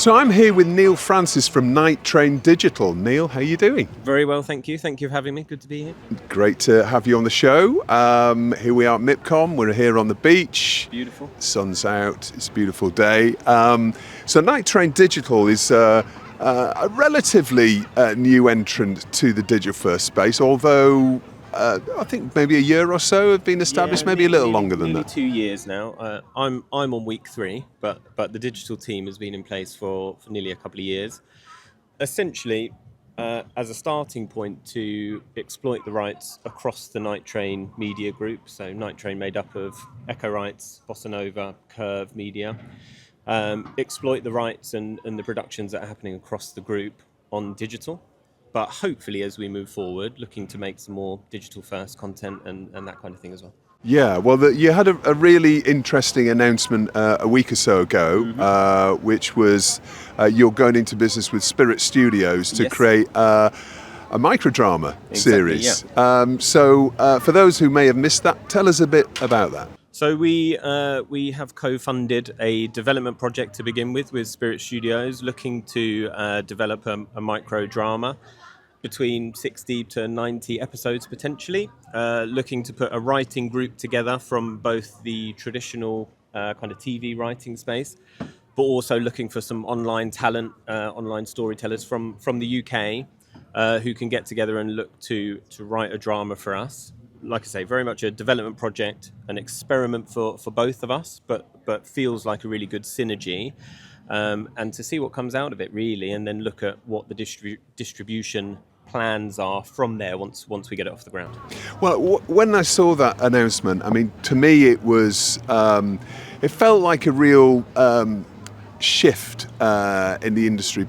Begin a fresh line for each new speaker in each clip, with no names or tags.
So I'm here with Neil Francis from Night Train Digital. Neil, how are you doing?
Very well, thank you. Thank you for having me. Good to be here.
Great to have you on the show. Here we are at MIPCOM. We're here on the beach.
Beautiful.
Sun's out. It's a beautiful day. So Night Train Digital is a relatively new entrant to the digital first space, although I think maybe a year or so have been established, maybe a little longer than that.
2 years now. I'm on week 3, but the digital team has been in place for nearly a couple of years. Essentially, as a starting point to exploit the rights across the Night Train media group. So Night Train made up of Echo Rights, Bossa Nova, Curve Media. Exploit the rights and the productions that are happening across the group on digital. But hopefully, as we move forward, looking to make some more digital-first content and that kind of thing as well.
Yeah, well, you had a really interesting announcement a week or so ago, which was you're going into business with Spirit Studios to create a microdrama series.
Yeah.
So for those who may have missed that, tell us a bit about that.
So we have co-funded a development project to begin with Spirit Studios, looking to develop a micro drama between 60 to 90 episodes potentially, looking to put a writing group together from both the traditional kind of TV writing space, but also looking for some online talent, online storytellers from the UK who can get together and look to write a drama for us. Like I say, very much a development project, an experiment for both of us, but feels like a really good synergy. And to see what comes out of it, really, and then look at what the distribution plans are from there once we get it off the ground.
Well, when I saw that announcement, I mean, to me it was, it felt like a real shift in the industry,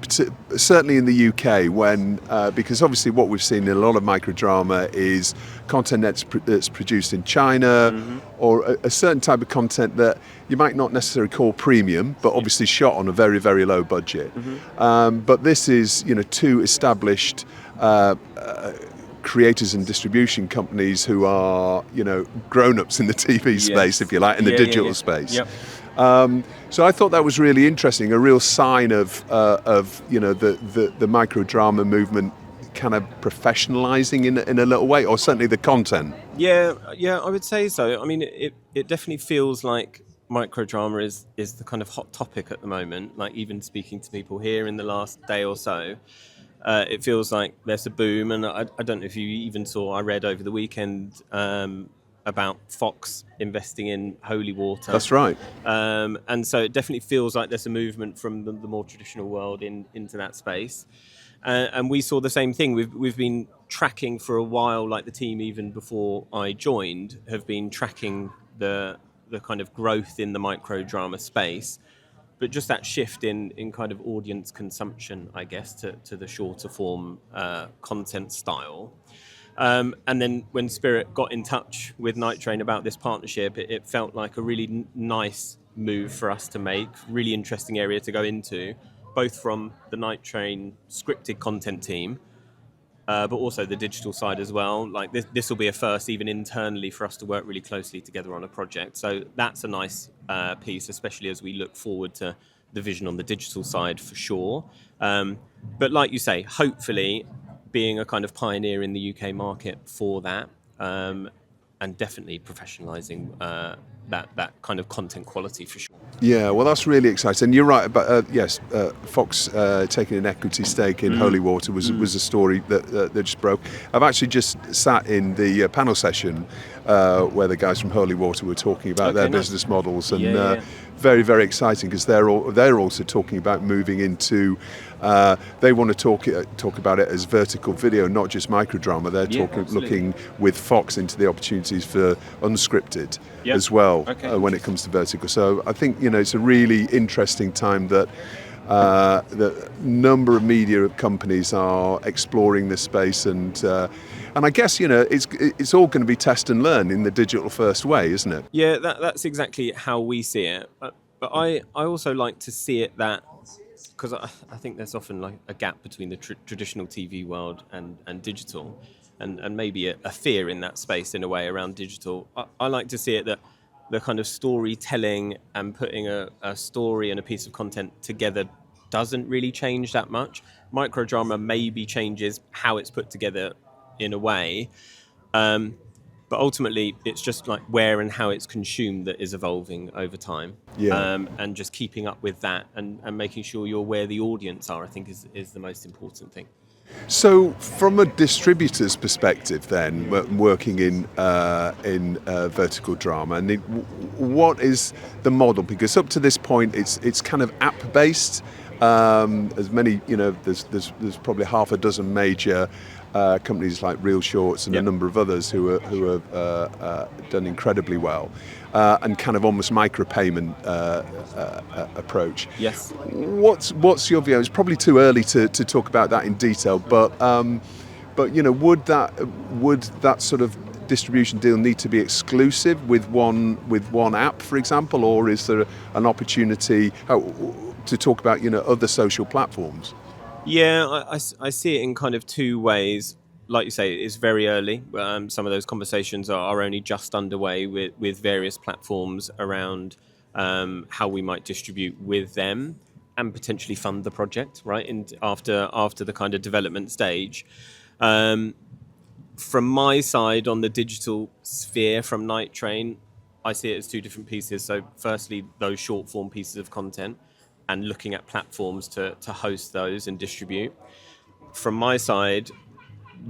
certainly in the UK, when because obviously what we've seen in a lot of microdrama is content that's produced in China, or a certain type of content that you might not necessarily call premium, but obviously shot on a very, very low budget. But this is, two established creators and distribution companies who are, grown-ups in the TV space, if you like, in the digital space.
Yep.
So I thought that was really interesting, a real sign of the microdrama movement kind of professionalizing in a little way, or certainly the content.
Yeah, I would say so. I mean, it definitely feels like microdrama is the kind of hot topic at the moment. Like, even speaking to people here in the last day or so, it feels like there's a boom. And I don't know if you even saw, I read over the weekend about Fox investing in Holy Water.
That's right.
And so it definitely feels like there's a movement from the more traditional world into that space. And we saw the same thing. We've been tracking for a while, like the team even before I joined, have been tracking the kind of growth in the microdrama space, but just that shift in kind of audience consumption, I guess, to the shorter form content style. And then when Spirit got in touch with Night Train about this partnership, it felt like a really nice move for us to make, really interesting area to go into, both from the Night Train scripted content team, but also the digital side as well. Like this will be a first even internally for us to work really closely together on a project. So that's a nice piece, especially as we look forward to the vision on the digital side for sure. But like you say, hopefully being a kind of pioneer in the UK market for that, and definitely professionalising that kind of content quality for sure.
Yeah, well, that's really exciting. And you're right, but yes, Fox taking an equity stake in Holy Water was a story that just broke. I've actually just sat in the panel session where the guys from Holy Water were talking about their business models, and very, very exciting, because they're also talking about moving into. They want to talk about it as vertical video, not just microdrama. They're looking with Fox into the opportunities for unscripted as well when it comes to vertical. So I think it's a really interesting time that the number of media companies are exploring this space, and I guess it's all going to be test and learn in the digital first way, isn't it?
Yeah, that's exactly how we see it. But I also like to see it that, because I think there's often like a gap between the traditional TV world and digital, and maybe a fear in that space in a way around digital. I like to see it that the kind of storytelling and putting a story and a piece of content together doesn't really change that much. Microdrama maybe changes how it's put together in a way. But ultimately, it's just like where and how it's consumed that is evolving over time.
Yeah.
And just keeping up with that and making sure you're where the audience are, I think, is the most important thing.
So, from a distributor's perspective, then working in vertical drama, and what is the model? Because up to this point, it's kind of app based. As many, there's probably half a dozen major companies like ReelShorts and a number of others who have done incredibly well, and kind of almost micropayment approach.
Yes.
What's your view? It's probably too early to talk about that in detail, but would that sort of distribution deal need to be exclusive with one app, for example, or is there an opportunity to talk about other social platforms?
Yeah, I see it in kind of two ways. Like you say, it's very early. Some of those conversations are only just underway with various platforms around how we might distribute with them and potentially fund the project, right? And after the kind of development stage. From my side on the digital sphere from Night Train, I see it as two different pieces. So firstly, those short form pieces of content and looking at platforms to host those and distribute. From my side,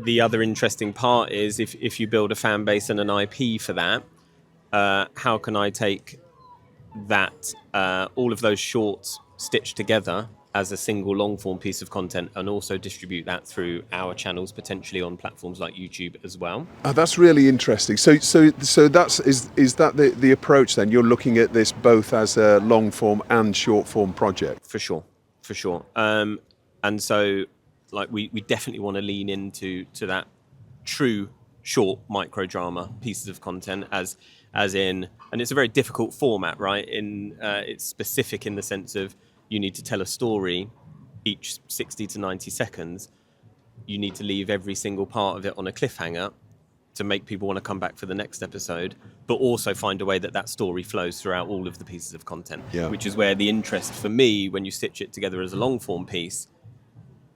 the other interesting part is if you build a fan base and an IP for that, how can I take that, all of those shorts stitched together as a single long form piece of content and also distribute that through our channels, potentially on platforms like YouTube as well.
That's really interesting. So that's is that the approach then? You're looking at this both as a long form and short form project?
For sure. And so like we definitely want to lean into that true short micro drama pieces of content as in, and it's a very difficult format, right? It's specific in the sense of you need to tell a story each 60 to 90 seconds. You need to leave every single part of it on a cliffhanger to make people want to come back for the next episode, but also find a way that story flows throughout all of the pieces of content, which is where the interest for me, when you stitch it together as a long form piece,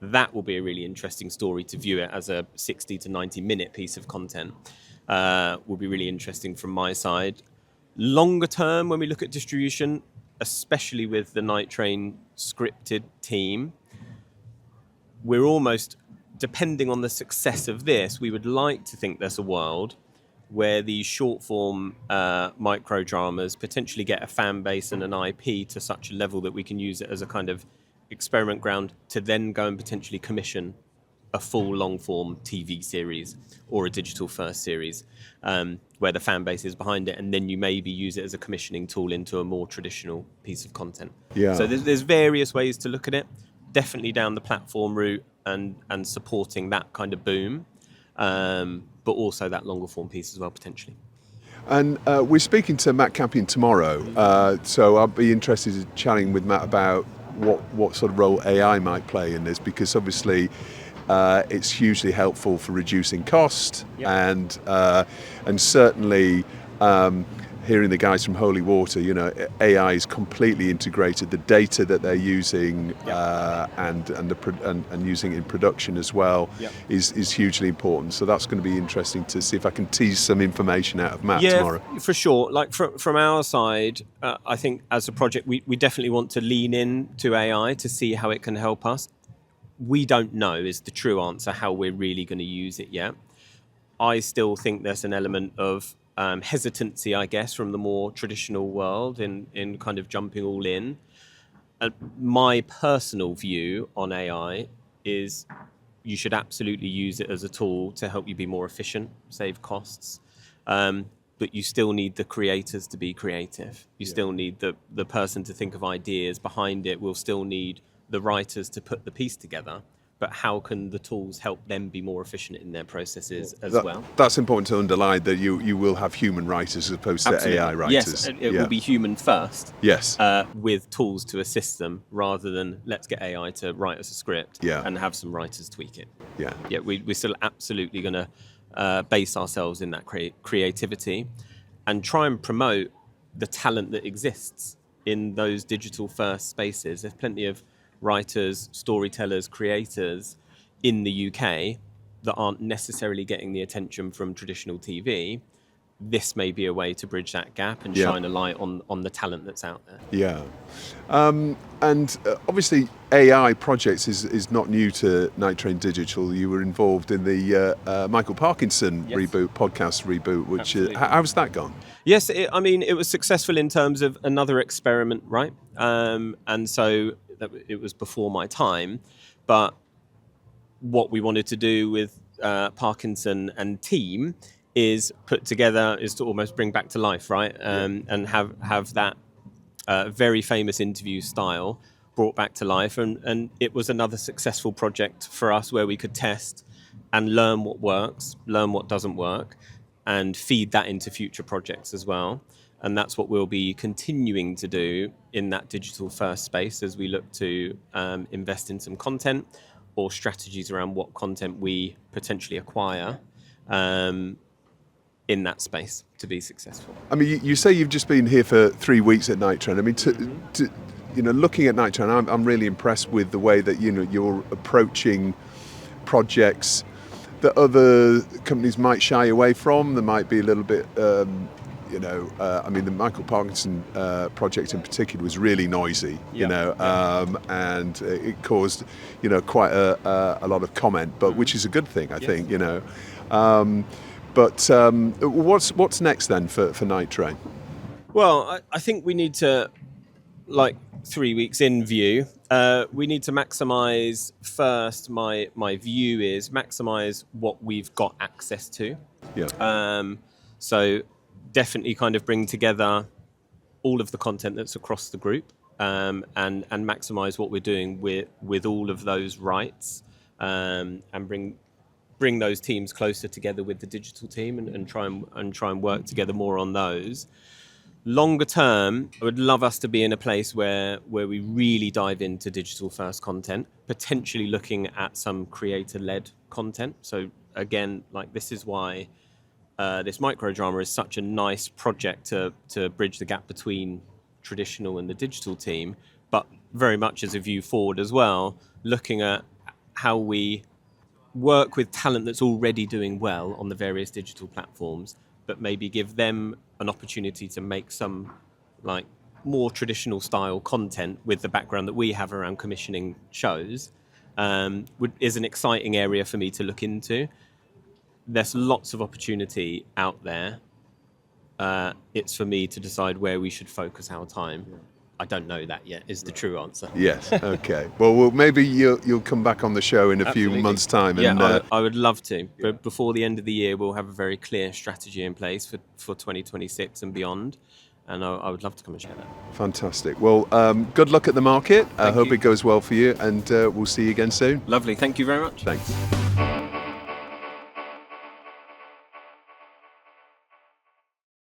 that will be a really interesting story to view it as a 60 to 90 minute piece of content. Will be really interesting from my side. Longer term, when we look at distribution, especially with the Night Train scripted team, we're almost, depending on the success of this, we would like to think there's a world where these short form micro dramas potentially get a fan base and an IP to such a level that we can use it as a kind of experiment ground to then go and potentially commission a full long form TV series or a digital first series, where the fan base is behind it, and then you maybe use it as a commissioning tool into a more traditional piece of content. So there's various ways to look at it, definitely down the platform route and supporting that kind of boom, but also that longer form piece as well potentially.
And we're speaking to Matt Campion tomorrow, so I'll be interested in chatting with Matt about what sort of role AI might play in this, because obviously it's hugely helpful for reducing cost, and certainly hearing the guys from Holy Water, AI is completely integrated. The data that they're using and using in production as well is hugely important. So that's going to be interesting to see if I can tease some information out of Matt tomorrow.
For sure. Like from our side, I think as a project, we definitely want to lean in to AI to see how it can help us. We don't know is the true answer how we're really going to use it yet. I still think there's an element of hesitancy, I guess, from the more traditional world in kind of jumping all in. My personal view on AI is you should absolutely use it as a tool to help you be more efficient, save costs. But you still need the creators to be creative. You still need the person to think of ideas behind it. We'll still need the writers to put the piece together. But how can the tools help them be more efficient in their processes as well?
That's important to underline, that you will have human writers as opposed to AI writers.
Yes, it will be human first.
Yes.
With tools to assist them, rather than let's get AI to write us a script and have some writers tweak it. Yeah, we're still absolutely going to base ourselves in that creativity and try and promote the talent that exists in those digital first spaces. There's plenty of writers, storytellers, creators in the UK that aren't necessarily getting the attention from traditional TV. This may be a way to bridge that gap and shine a light on the talent that's out there.
Yeah. And obviously AI projects is not new to Night Train Digital. You were involved in the Michael Parkinson podcast reboot, which how's that gone?
Yes, it was successful in terms of another experiment, right? And so it was before my time, but what we wanted to do with Parkinson and team is to almost bring back to life, right? And have that very famous interview style brought back to life. And it was another successful project for us where we could test and learn what works, learn what doesn't work, and feed that into future projects as well. And that's what we'll be continuing to do in that digital first space as we look to invest in some content or strategies around what content we potentially acquire in that space to be successful.
I mean, you say you've just been here for 3 weeks at Night Train. I mean, looking at Night Train, I'm really impressed with the way that you're approaching projects that other companies might shy away from. There might be a little bit, the Michael Parkinson project in particular was really noisy, and it caused, quite a lot of comment, but which is a good thing, I think, But what's next then for Night Train?
Well, I think we need to, 3 weeks in view, we need to maximise first. My view is maximise what we've got access to. So definitely kind of bring together all of the content that's across the group, and maximise what we're doing with all of those rights, and bring those teams closer together with the digital team and try and work together more on those. Longer term, I would love us to be in a place where we really dive into digital first content, potentially looking at some creator-led content. So again, this is why this microdrama is such a nice project to bridge the gap between traditional and the digital team, but very much as a view forward as well, looking at how we work with talent that's already doing well on the various digital platforms, but maybe give them an opportunity to make some more traditional style content with the background that we have around commissioning shows, is an exciting area for me to look into. There's lots of opportunity out there. It's for me to decide where we should focus our time. I don't know that yet, is the true answer.
Yes, okay. Well, maybe you'll come back on the show in a few months' time. And,
I would love to. But before the end of the year, we'll have a very clear strategy in place for 2026 and beyond. And I would love to come and share that.
Fantastic. Well, good luck at the market. I hope it goes well for you. And we'll see you again soon.
Lovely. Thank you very much.
Thanks.